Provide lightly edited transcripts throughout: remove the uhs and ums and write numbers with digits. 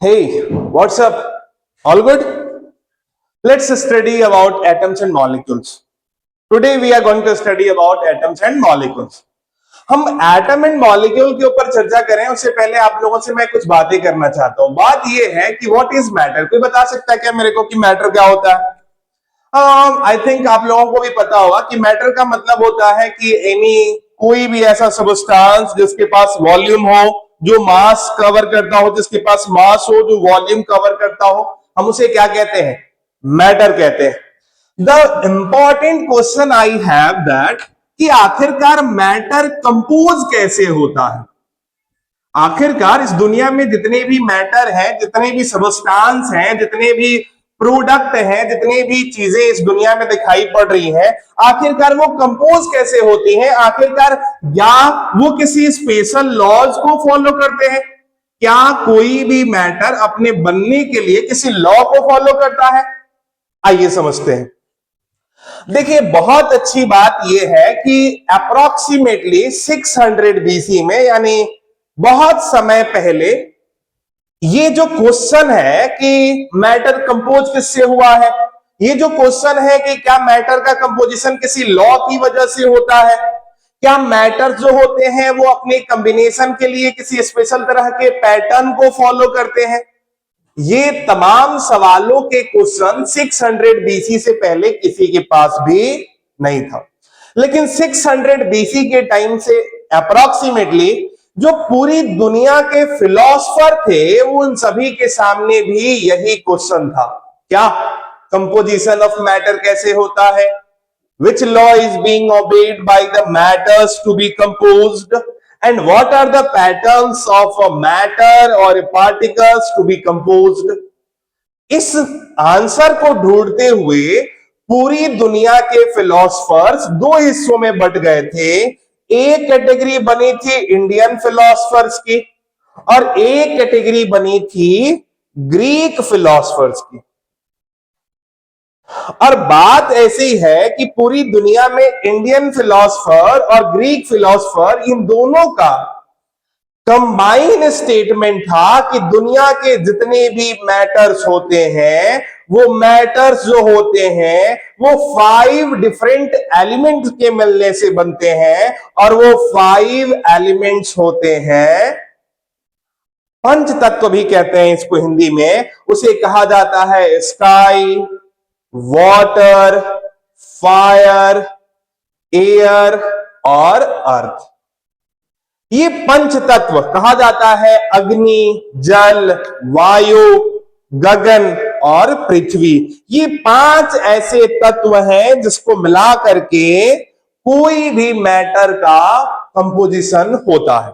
Hey, what's up? All good? Let's study about atoms and molecules. Today we are going to study about atoms and molecules. हम atom and molecule के ऊपर चर्चा करें उससे पहले आप लोगों से मैं कुछ बातें करना चाहता हूं। बात यह है कि व्हाट इज मैटर। कोई बता सकता है क्या मेरे को कि मैटर क्या होता है? आई थिंक आप लोगों को भी पता होगा कि मैटर का मतलब होता है कि एनी कोई भी ऐसा सबस्टांस जिसके पास वॉल्यूम हो, जो मास कवर करता हो, जिसके पास मास हो, जो वॉल्यूम कवर करता हो, हम उसे क्या कहते हैं? मैटर कहते हैं। The important question I have that कि आखिरकार मैटर कंपोज कैसे होता है। आखिरकार इस दुनिया में जितने भी मैटर हैं, जितने भी सबस्टांस हैं, जितने भी प्रोडक्ट हैं, जितनी भी चीजें इस दुनिया में दिखाई पड़ रही हैं, आखिरकार वो कंपोज कैसे होती हैं? आखिरकार या वो किसी स्पेशल लॉज को फॉलो करते हैं? क्या कोई भी मैटर अपने बनने के लिए किसी लॉ को फॉलो करता है? आइए समझते हैं। देखिए, बहुत अच्छी बात यह है कि अप्रोक्सीमेटली 600 बीसी में, यानी बहुत समय पहले, ये जो क्वेश्चन है कि मैटर कंपोज किससे हुआ है, ये जो क्वेश्चन है कि क्या मैटर का कंपोजिशन किसी लॉ की वजह से होता है, क्या मैटर जो होते हैं वो अपने कॉम्बिनेशन के लिए किसी स्पेशल तरह के पैटर्न को फॉलो करते हैं, ये तमाम सवालों के क्वेश्चन 600 बीसी से पहले किसी के पास भी नहीं था। लेकिन 600 बीसी के टाइम से अप्रोक्सीमेटली जो पूरी दुनिया के फिलोसफर थे, वो उन सभी के सामने भी यही क्वेश्चन था। क्या? कंपोजिशन ऑफ मैटर कैसे होता है? Which law is being obeyed by the matters to be composed? And what are the patterns of a matter or particles to be composed? इस आंसर को ढूंढते हुए पूरी दुनिया के फिलोसफर्स दो हिस्सों में बट गए थे। एक कैटेगरी बनी थी इंडियन फिलोसफर्स की और एक कैटेगरी बनी थी ग्रीक फिलोसफर्स की। और बात ऐसी है कि पूरी दुनिया में इंडियन फिलोसफर और ग्रीक फिलोसफर, इन दोनों का कंबाइन स्टेटमेंट था कि दुनिया के जितने भी मैटर्स होते हैं, वो मैटर्स जो होते हैं वो 5 डिफरेंट एलिमेंट्स के मिलने से बनते हैं और वो 5 एलिमेंट्स होते हैं पंच तत्व भी कहते हैं इसको हिंदी में। उसे कहा जाता है स्काई, वाटर, फायर, एयर और अर्थ। ये पंच तत्व कहा जाता है अग्नि, जल, वायु, गगन और पृथ्वी। ये 5 ऐसे तत्व हैं जिसको मिला करके कोई भी मैटर का कंपोजिशन होता है।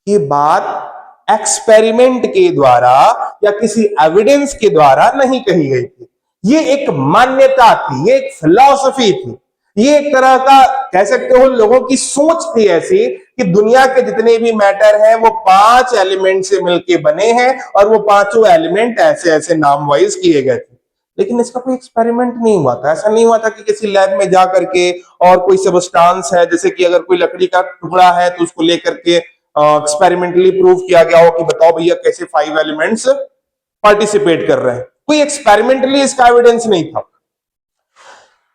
ये बात एक्सपेरिमेंट के द्वारा या किसी एविडेंस के द्वारा नहीं कही गई थी, ये एक मान्यता थी, ये एक फिलॉसफी थी, ये एक तरह का कह सकते हो लोगों की सोच थी ऐसी कि दुनिया के जितने भी मैटर हैं वो 5 एलिमेंट से मिलके बने हैं और वो पांचों एलिमेंट ऐसे ऐसे नाम वाइज किए गए थे। लेकिन इसका कोई एक्सपेरिमेंट नहीं हुआ था। ऐसा नहीं हुआ था कि किसी लैब में जा करके और कोई सबस्टांस है, जैसे कि अगर कोई लकड़ी का टुकड़ा है तो उसको लेकर के एक्सपेरिमेंटली प्रूव किया गया हो कि बताओ भैया कैसे 5 एलिमेंट्स पार्टिसिपेट कर रहे हैं। कोई एक्सपेरिमेंटली इसका एविडेंस नहीं था।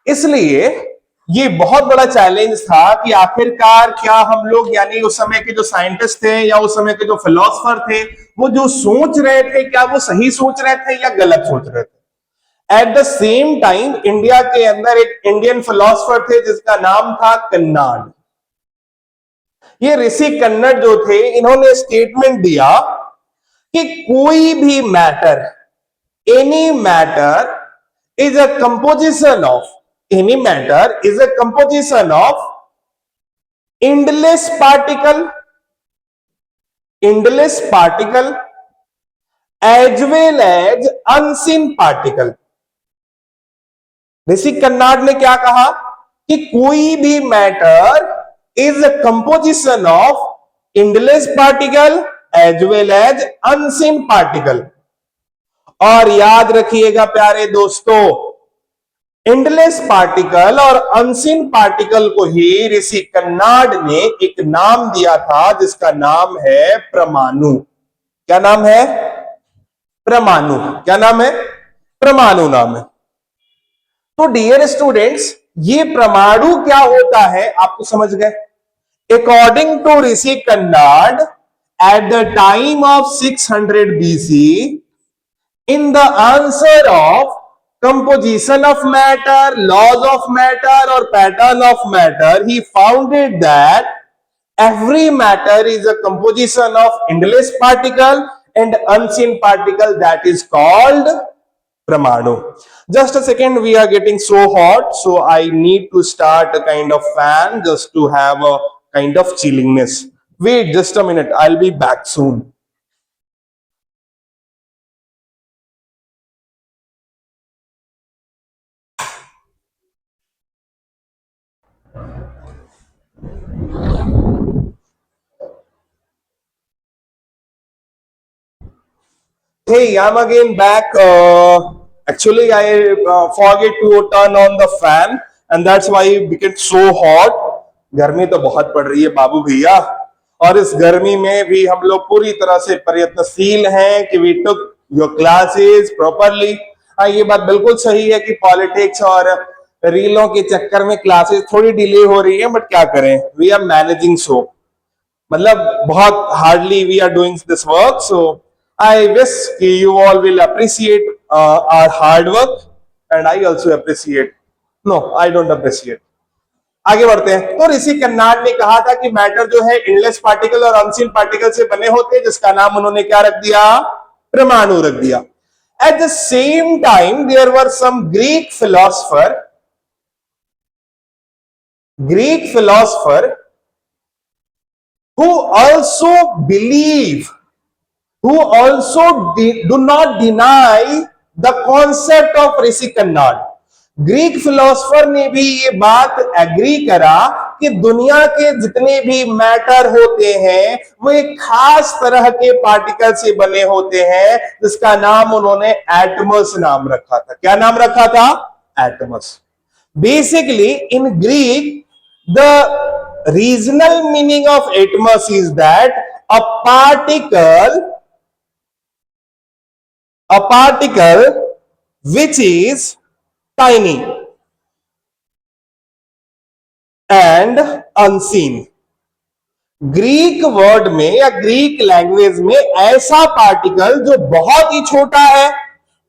इसलिए ये बहुत बड़ा चैलेंज था कि आखिरकार क्या हम लोग, यानी उस समय के जो साइंटिस्ट थे या उस समय के जो फिलोसफर थे, वो जो सोच रहे थे क्या वो सही सोच रहे थे या गलत सोच रहे थे। Eight the same time India के अंदर एक इंडियन फिलोसफर थे जिसका नाम था कन्नाड। ये ऋषि कन्नड़ जो थे, इन्होंने स्टेटमेंट दिया कि कोई भी matter, any matter is a composition of, any matter is a composition of endless particle as well as unseen particle। ऋषि कन्नाड ने क्या कहा कि कोई भी matter is a composition of endless particle as well as unseen particle। और याद रखिएगा प्यारे दोस्तों, एंडलेस पार्टिकल और अनसीन पार्टिकल को ही ऋषि कन्नाड ने एक नाम दिया था जिसका नाम है परमाणु। क्या नाम है? परमाणु। क्या नाम है? परमाणु नाम है। तो डियर स्टूडेंट्स, ये परमाणु क्या होता है आप तो समझ गए। According to Rishi Kanad, at the time of 600 BC, in the answer of composition of matter, laws of matter or pattern of matter, he founded that every matter is a composition of endless particle and unseen particle, that is called Pramanu. Just a second, we are getting so hot, so I need to start a kind of fan just to have a kind of chillingness. Wait just a minute, I'll be back soon. Hey, I'm again back. Actually, I forget to turn on the fan, and that's why it became so hot. गर्मी तो बहुत पड़ रही है बाबू भैया, और इस गर्मी में भी हम लोग पूरी तरह से प्रयत्नशील हैं कि we took your classes properly. हाँ, ये बात बिल्कुल सही है कि पॉलिटिक्स और रीलों के चक्कर में क्लासेस थोड़ी डिले हो रही है, बट क्या करें, वी आर मैनेजिंग सो, मतलब बहुत hardly we are doing this work. So I wish कि you all will appreciate our hard work, and I also appreciate. No, I don't appreciate. आगे बढ़ते हैं। तो ऋषि कन्नाड ने कहा था कि मैटर जो है इनलेस पार्टिकल और अनसीन पार्टिकल से बने होते हैं, जिसका नाम उन्होंने क्या रख दिया? परमाणु रख दिया। At the same time there were some Greek philosopher who also believe, who also do not deny the concept of Rishi Kanad. Greek philosopher ने भी ये बात एग्री करा कि दुनिया के जितने भी मैटर होते हैं वो एक खास तरह के पार्टिकल से बने होते हैं, जिसका नाम उन्होंने एटमस नाम रखा था। क्या नाम रखा था? Atoms. Basically in Greek the regional meaning of atmos is that a particle which is tiny and unseen। Greek word में या ग्रीक लैंग्वेज में ऐसा पार्टिकल जो बहुत ही छोटा है,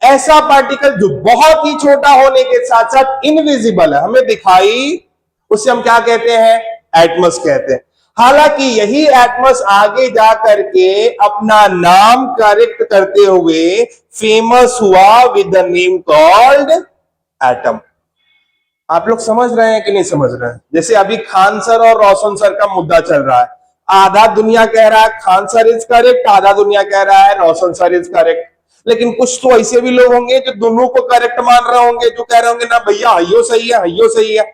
ऐसा पार्टिकल जो बहुत ही छोटा होने के साथ साथ इनविजिबल है, हमें दिखाई, उसे हम क्या कहते हैं? एटमस कहते हैं। हालांकि यही एटमस आगे जा करके अपना नाम करेक्ट करते हुए फेमस हुआ with the name called atom. आप लोग समझ रहे हैं कि नहीं समझ रहे हैं? जैसे अभी खान सर और रोशन सर का मुद्दा चल रहा है, आधा दुनिया कह रहा है खान सर इज करेक्ट, आधा दुनिया कह रहा है रोशन सर इज करेक्ट, लेकिन कुछ तो ऐसे भी लोग होंगे जो दोनों को करेक्ट मान रहे होंगे, जो कह रहे होंगे ना भैया हयो सही है, हयो सही है।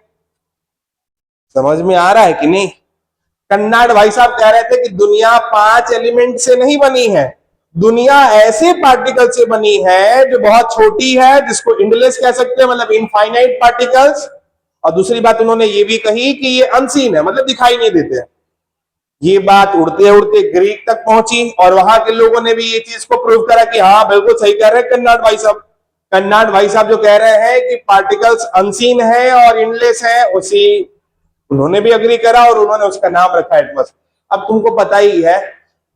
समझ में आ रहा है कि नहीं? कन्नाड भाई साहब कह रहे थे कि दुनिया 5 एलिमेंट से नहीं बनी है, दुनिया ऐसे पार्टिकल से बनी है जो बहुत छोटी है, जिसको इंडलेस कह सकते हैं, मतलब इनफाइनाइट पार्टिकल्स। और दूसरी बात उन्होंने ये भी कही कि ये अनसीन है, मतलब दिखाई नहीं देते। ये बात उड़ते उड़ते ग्रीक तक पहुंची और वहां के लोगों ने भी ये चीज को प्रूव करा कि हाँ बिल्कुल सही कह रहे हैं कन्नाड भाई साहब। कन्नाड भाई साहब जो कह रहे हैं कि पार्टिकल्स अनसीन है और इनलेस है, उसी उन्होंने भी अग्री करा और उन्होंने उसका नाम रखा एटमस। अब तुमको पता ही है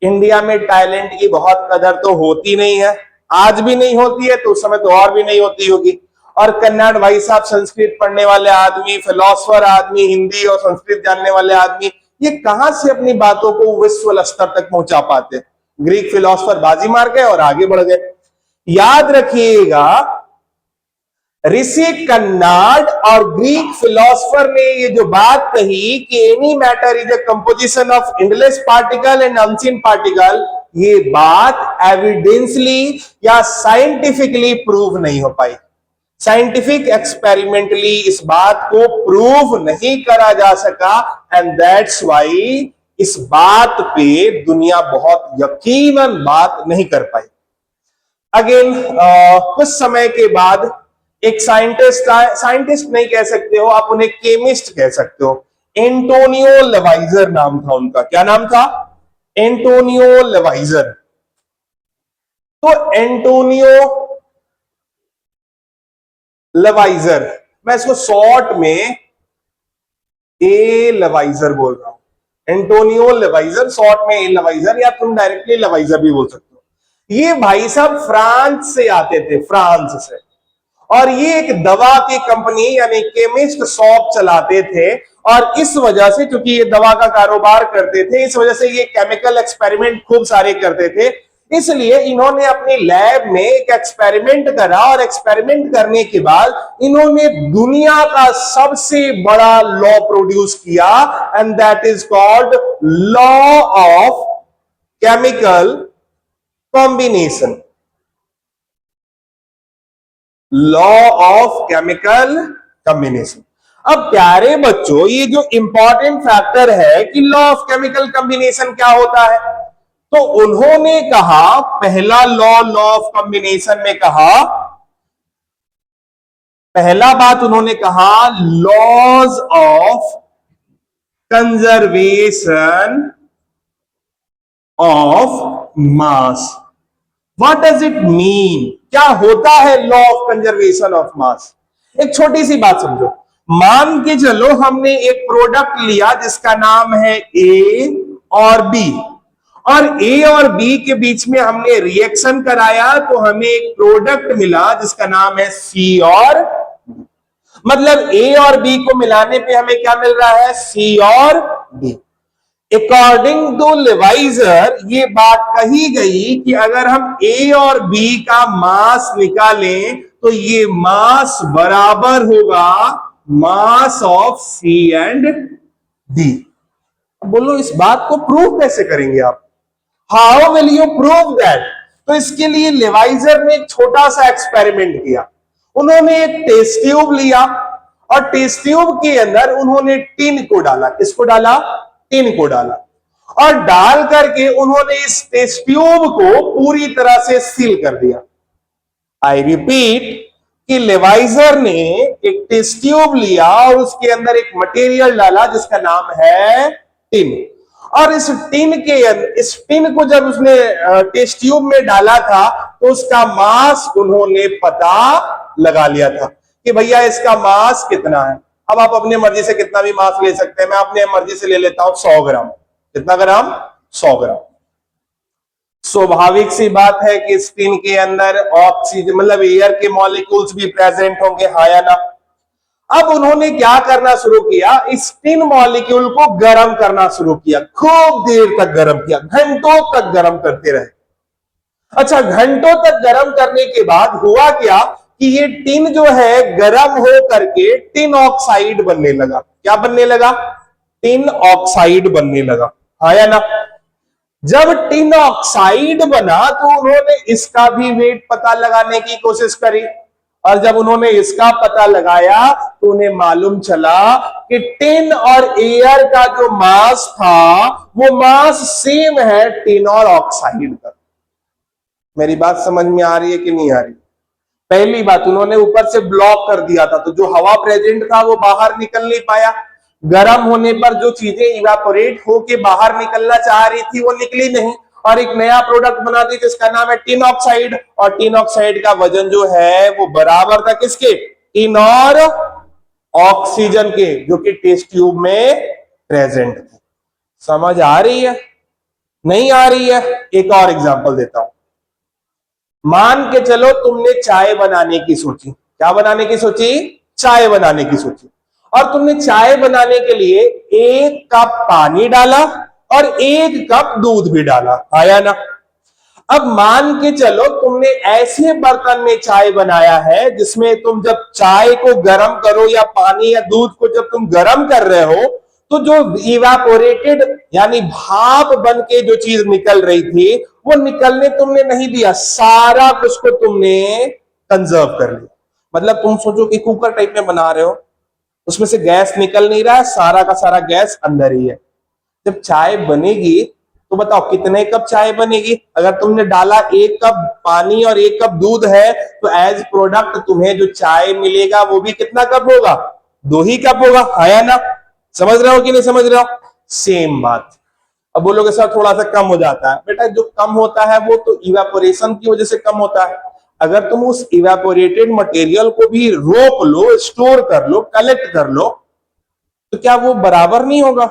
इंडिया में टैलेंट की बहुत कदर तो होती नहीं है, आज भी नहीं होती है, तो उस समय तो और भी नहीं होती होगी। और कन्नाड भाई साहब संस्कृत पढ़ने वाले आदमी, फिलोसफर आदमी, हिंदी और संस्कृत जानने वाले आदमी, ये कहां से अपनी बातों को विश्व स्तर तक पहुंचा पाते? ग्रीक फिलोसफर बाजी मार गए और आगे बढ़ गए। याद रखिएगा, ऋषि कन्नाड और ग्रीक फिलोसफर ने ये जो बात कही कि any matter is a composition of endless particle and unseen particle, ये बात एविडेंसली या साइंटिफिकली प्रूव नहीं हो पाई। साइंटिफिक एक्सपेरिमेंटली इस बात को प्रूव नहीं करा जा सका, एंड दैट्स वाई इस बात पे दुनिया बहुत यकीनन बात नहीं कर पाई। अगेन कुछ समय के बाद एक साइंटिस्ट नहीं कह सकते हो आप, उन्हें केमिस्ट कह सकते हो, एंटोनियो लेवाइजर नाम था उनका। क्या नाम था? एंटोनियो लेवाइजर। तो एंटोनियो लेवाइजर, मैं इसको शॉर्ट में ए लेवाइजर बोल रहा हूं, एंटोनियो लेवाइजर, शॉर्ट में ए लेवाइजर, या तुम डायरेक्टली लेवाइजर भी बोल सकते हो। ये भाई साहब फ्रांस से आते थे, फ्रांस से, और ये एक दवा की कंपनी यानी केमिस्ट शॉप चलाते थे। और इस वजह से, क्योंकि ये दवा का कारोबार करते थे, इस वजह से ये केमिकल एक्सपेरिमेंट खूब सारे करते थे। इसलिए इन्होंने अपनी लैब में एक एक्सपेरिमेंट करा, और एक्सपेरिमेंट करने के बाद इन्होंने दुनिया का सबसे बड़ा लॉ प्रोड्यूस किया, and that is called law of chemical combination. Law of chemical combination. अब प्यारे बच्चों, ये जो इंपॉर्टेंट फैक्टर है कि लॉ ऑफ केमिकल कॉम्बिनेशन क्या होता है, तो उन्होंने कहा पहला लॉ ऑफ कॉम्बिनेशन में कहा, पहला बात उन्होंने कहा laws of conservation of mass. What does it mean, क्या होता है law of conservation of mass? एक छोटी सी बात समझो, मान के चलो हमने एक प्रोडक्ट लिया जिसका नाम है ए और बी, और ए और बी के बीच में हमने रिएक्शन कराया, तो हमें एक प्रोडक्ट मिला जिसका नाम है सी और बी। मतलब ए और बी को मिलाने पे हमें क्या मिल रहा है, सी और बी। अकॉर्डिंग टू लेवाइजर ये बात कही गई कि अगर हम ए और बी का मास निकालें तो ये मास बराबर होगा mass of C and D. बोलो इस बात को प्रूव कैसे करेंगे आप? How will you prove that? तो इसके लिए लेवाइजर ने एक छोटा सा एक्सपेरिमेंट किया। उन्होंने एक टेस्ट ट्यूब लिया, और टेस्ट ट्यूब के अंदर उन्होंने टिन को डाला। किसको डाला? टिन को डाला। और डाल करके उन्होंने इस टेस्ट ट्यूब को पूरी तरह से सील कर दिया। आई रिपीट कि लेवाइजर ने एक टेस्ट ट्यूब लिया और उसके अंदर एक मटेरियल डाला जिसका नाम है टिन। और इस टिन को जब उसने टेस्ट ट्यूब में डाला था तो उसका मास उन्होंने पता लगा लिया था कि भैया इसका मास कितना है। अब आप अपनी मर्जी से कितना भी मास ले सकते हैं, मैं अपनी मर्जी से ले लेता हूं 100 ग्राम। कितना ग्राम? 100 ग्राम। स्वाभाविक सी बात है कि स्किन के अंदर ऑक्सीजन मतलब एयर के मॉलिक्यूल्स भी प्रेजेंट होंगे, हाँ या ना? अब उन्होंने क्या करना शुरू किया, इस टिन मॉलिक्यूल को गर्म करना शुरू किया। खूब देर तक गर्म किया, घंटों तक गर्म करते रहे। अच्छा, घंटों तक गर्म करने के बाद हुआ क्या कि ये टिन जो है गर्म हो करके टिन ऑक्साइड बनने लगा। क्या बनने लगा? टिन ऑक्साइड बनने लगा, हाँ या ना? जब टिन ऑक्साइड बना तो उन्होंने इसका भी वेट पता लगाने की कोशिश करी, और जब उन्होंने इसका पता लगाया तो उन्हें मालूम चला कि टिन और एयर का जो मास था वो मास सेम है टिन और ऑक्साइड का। मेरी बात समझ में आ रही है कि नहीं आ रही? पहली बात, उन्होंने ऊपर से ब्लॉक कर दिया था, तो जो हवा प्रेजेंट था वो बाहर निकल नहीं पाया। गर्म होने पर जो चीजें इवापोरेट होके बाहर निकलना चाह रही थी वो निकली नहीं, और एक नया प्रोडक्ट बना दी जिसका नाम है टिन ऑक्साइड। और टिन ऑक्साइड का वजन जो है वो बराबर था किसके? टिन और ऑक्सीजन के, जो कि टेस्ट ट्यूब में प्रेजेंट थे। समझ आ रही है? नहीं आ रही है? एक और एग्जांपल देता हूं। मान के चलो तुमने चाय बनाने की सोची। क्या बनाने की सोची? चाय बनाने की सोची। और तुमने चाय बनाने के लिए 1 कप पानी डाला और 1 कप दूध भी डाला, आया ना? अब मान के चलो तुमने ऐसे बर्तन में चाय बनाया है जिसमें तुम जब चाय को गर्म करो या पानी या दूध को जब तुम गर्म कर रहे हो तो जो इवापोरेटेड यानी भाप बन के जो चीज निकल रही थी वो निकलने तुमने नहीं दिया, सारा कुछ को तुमने कंजर्व कर लिया। मतलब तुम सोचो कि कुकर टाइप में बना रहे हो, उसमें से गैस निकल नहीं रहा है, सारा का सारा गैस अंदर ही है। जब चाय बनेगी तो बताओ कितने कप चाय बनेगी? अगर तुमने डाला 1 कप पानी और 1 कप दूध है तो एज प्रोडक्ट तुम्हें जो चाय मिलेगा वो भी कितना कप होगा? 2 ही कप होगा, है ना? समझ रहे हो कि नहीं समझ रहे हो? सेम बात। अब बोलोगे सर थोड़ा सा कम हो जाता है, बेटा जो कम होता है वो तो इवेपोरेशन की वजह से कम होता है। अगर तुम उस इवेपोरेटेड मटेरियल को भी रोक लो, स्टोर कर लो, कलेक्ट कर लो, तो क्या वो बराबर नहीं होगा?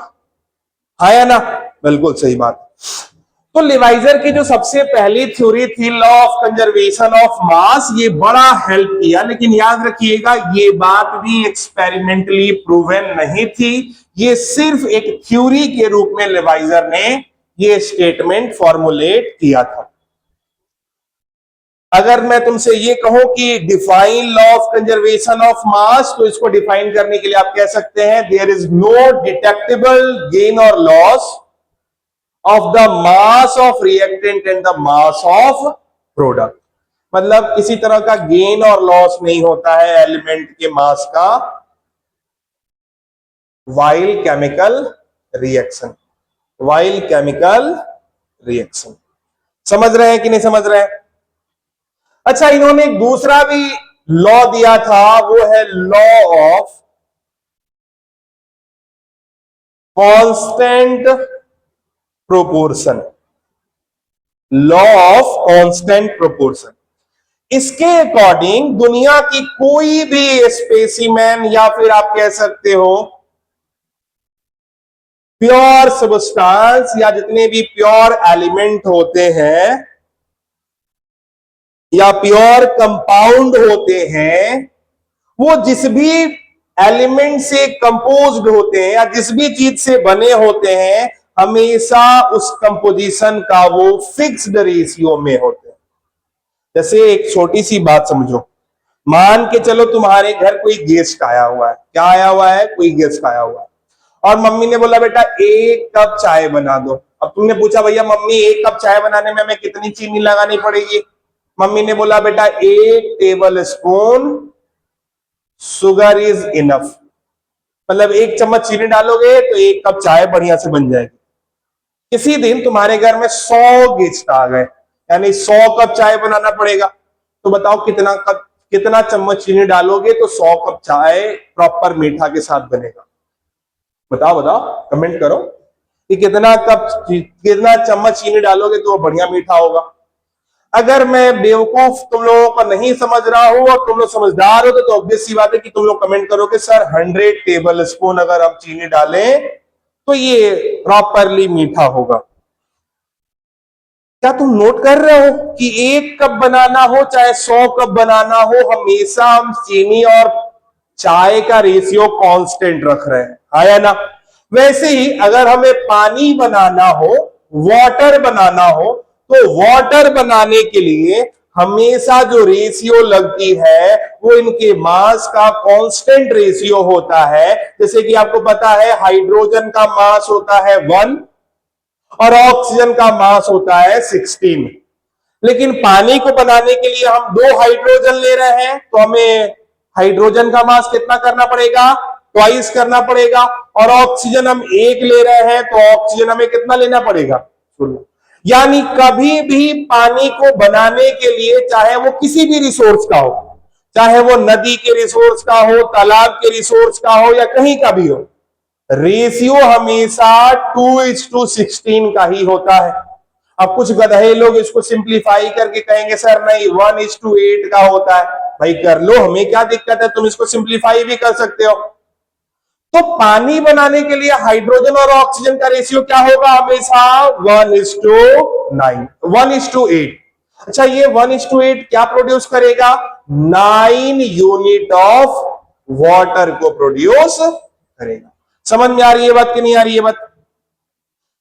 हाँ या ना? बिल्कुल सही बात। तो लेवाइजर की जो सबसे पहली थ्योरी थी लॉ ऑफ कंजर्वेशन ऑफ मास, ये बड़ा हेल्प किया, लेकिन याद रखिएगा ये बात भी एक्सपेरिमेंटली प्रूवन नहीं थी, ये सिर्फ एक थ्योरी के रूप में लेवाइजर ने ये स्टेटमेंट फॉर्मुलेट किया था। अगर मैं तुमसे ये कहूं कि define law of conservation of मास, तो इसको डिफाइन करने के लिए आप कह सकते हैं there is no detectable gain और loss of the mass of reactant and the mass of product. मतलब किसी तरह का गेन और लॉस नहीं होता है एलिमेंट के मास का while chemical reaction, while chemical reaction. समझ रहे हैं कि नहीं समझ रहे हैं? अच्छा, इन्होंने एक दूसरा भी लॉ दिया था, वो है law of constant proportion, law of constant proportion. इसके अकॉर्डिंग दुनिया की कोई भी स्पेसिमेन या फिर आप कह सकते हो प्योर सबस्टांस या जितने भी प्योर एलिमेंट होते हैं या प्योर कंपाउंड होते हैं, वो जिस भी एलिमेंट से कंपोज्ड होते हैं या जिस भी चीज से बने होते हैं, हमेशा उस कंपोजिशन का वो फिक्स्ड रेशियो में होते हैं। जैसे एक छोटी सी बात समझो, मान के चलो तुम्हारे घर कोई गेस्ट आया हुआ है। क्या आया हुआ है? कोई गेस्ट आया हुआ है, और मम्मी ने बोला बेटा 1 कप चाय बना दो। अब तुमने पूछा भैया मम्मी 1 कप चाय बनाने में हमें कितनी चीनी लगानी पड़ेगी? मम्मी ने बोला बेटा 1 table spoon sugar is enough. मतलब 1 चम्मच चीनी डालोगे तो 1 कप चाय बढ़िया से बन जाएगी। किसी दिन तुम्हारे घर में 100 गेस्ट आ गए, यानी 100 कप चाय बनाना पड़ेगा। तो बताओ कितना चम्मच चीनी डालोगे तो 100 कप चाय प्रॉपर मीठा के साथ बनेगा? बताओ बताओ, कमेंट करो कि कितना चम्मच चीनी डालोगे तो बढ़िया मीठा होगा। अगर मैं बेवकूफ तुम लोगों को नहीं समझ रहा हूं और तुम लोग समझदार हो तो ऑब्वियस सी बात है कि तुम लोग कमेंट करोगे सर 100 टेबल स्पून अगर हम चीनी डालें तो ये प्रॉपरली मीठा होगा। क्या तुम नोट कर रहे हो कि 1 कप बनाना हो चाहे 100 कप बनाना हो, हमेशा हम चीनी और चाय का रेशियो कांस्टेंट रख रहे हैं, आया ना? वैसे ही अगर हमें पानी बनाना हो, वाटर बनाना हो, तो वाटर बनाने के लिए हमेशा जो रेशियो लगती है वो इनके मास का कांस्टेंट रेशियो होता है। जैसे कि आपको पता है हाइड्रोजन का मास होता है 1 और ऑक्सीजन का मास होता है 16। लेकिन पानी को बनाने के लिए हम 2 हाइड्रोजन ले रहे हैं, तो हमें हाइड्रोजन का मास कितना करना पड़ेगा? ट्वाइस करना पड़ेगा। और ऑक्सीजन हम 1 ले रहे हैं, तो ऑक्सीजन हमें कितना लेना पड़ेगा? 16। यानी कभी भी पानी को बनाने के लिए, चाहे वो किसी भी रिसोर्स का हो, चाहे वो नदी के रिसोर्स का हो, तालाब के रिसोर्स का हो या कहीं का भी हो, रेशियो हमेशा 2:16 का ही होता है। अब कुछ गधे लोग इसको सिंप्लीफाई करके कहेंगे सर नहीं 1:8 का होता है। भाई कर लो, हमें क्या दिक्कत है, तुम इसको सिंप्लीफाई भी कर सकते हो। तो पानी बनाने के लिए हाइड्रोजन और ऑक्सीजन का रेशियो क्या होगा? हमेशा 1:9, 1:8। अच्छा, ये 1:8 क्या प्रोड्यूस करेगा? 9 यूनिट ऑफ वाटर को प्रोड्यूस करेगा। समझ में आ रही है बात कि नहीं आ रही है बात?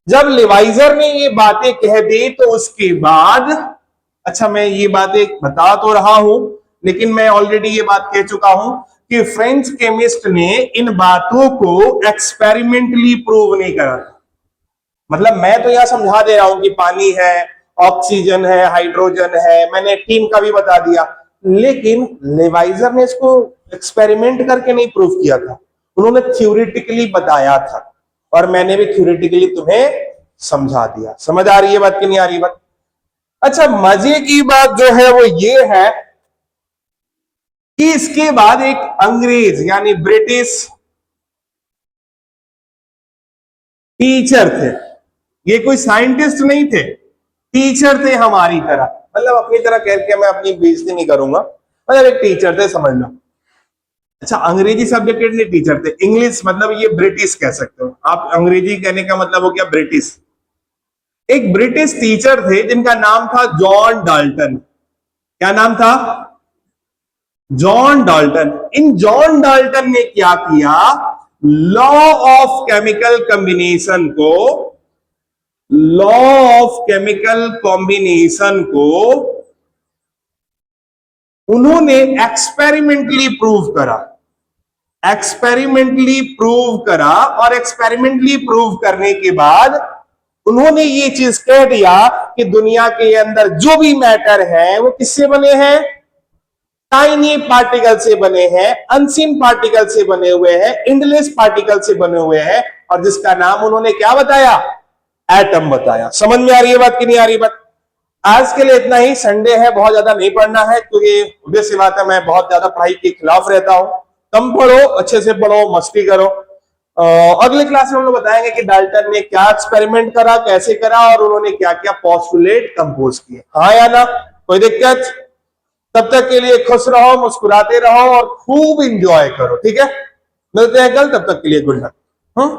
जब लेवाइजर ने ये बातें कह दी तो उसके बाद, अच्छा मैं ये बातें बता तो रहा हूं लेकिन मैं ऑलरेडी ये बात कह चुका हूं कि फ्रेंच केमिस्ट ने इन बातों को एक्सपेरिमेंटली प्रूव नहीं करा। मतलब मैं तो यहां समझा दे रहा हूं कि पानी है, ऑक्सीजन है, हाइड्रोजन है, मैंने टीम का भी बता दिया, लेकिन लेवाइजर ने इसको एक्सपेरिमेंट करके नहीं प्रूव किया था, उन्होंने थ्योरेटिकली बताया था और मैंने भी थ्योरेटिकली तुम्हें समझा दिया। समझ आ रही है बात कि नहीं आ रही बात? अच्छा, मजे की बात जो है वो ये है कि इसके बाद एक अंग्रेज यानी ब्रिटिश टीचर थे, ये कोई साइंटिस्ट नहीं थे, टीचर थे हमारी तरह, मतलब अपनी तरह कह के मैं अपनी बेइज्जती नहीं करूंगा, मतलब एक टीचर थे, समझ लो। अच्छा, अंग्रेजी सब्जेक्ट के टीचर थे, इंग्लिश मतलब ये ब्रिटिश कह सकते हो आप, अंग्रेजी कहने का मतलब हो गया ब्रिटिश। एक ब्रिटिश टीचर थे जिनका नाम था जॉन डाल्टन। क्या नाम था? John Dalton. इन जॉन डाल्टन ने क्या किया, लॉ ऑफ केमिकल कॉम्बिनेशन को, लॉ ऑफ केमिकल कॉम्बिनेशन को उन्होंने एक्सपेरिमेंटली प्रूव करा, एक्सपेरिमेंटली प्रूव करा, और एक्सपेरिमेंटली प्रूव करने के बाद उन्होंने ये चीज कह दिया कि दुनिया के अंदर जो भी मैटर है वो किससे बने हैं, टाइनी पार्टिकल से बने हैं, अनसीन पार्टिकल से बने हुए हैं, इंडलेस पार्टिकल से बने हुए हैं, और जिसका नाम उन्होंने क्या बताया, एटम बताया। समझ में आ रही है बात कि नहीं आ रही बात? आज के लिए इतना ही, संडे है, बहुत ज्यादा नहीं पढ़ना है, क्योंकि obvious सी बात है मैं बहुत ज्यादा पढ़ाई के खिलाफ रहता हूं। कम पढ़ो, अच्छे से पढ़ो, मस्ती करो। अगले क्लास में हम लोग बताएंगे कि डाल्टन ने क्या एक्सपेरिमेंट करा, कैसे करा, और उन्होंने क्या क्या पोस्टुलेट कंपोज किए। हाँ या ना, कोई दिक्कत? तब तक के लिए खुश रहो, मुस्कुराते रहो और खूब इंजॉय करो, ठीक है? मिलते हैं कल, तब तक के लिए गुड नाइट।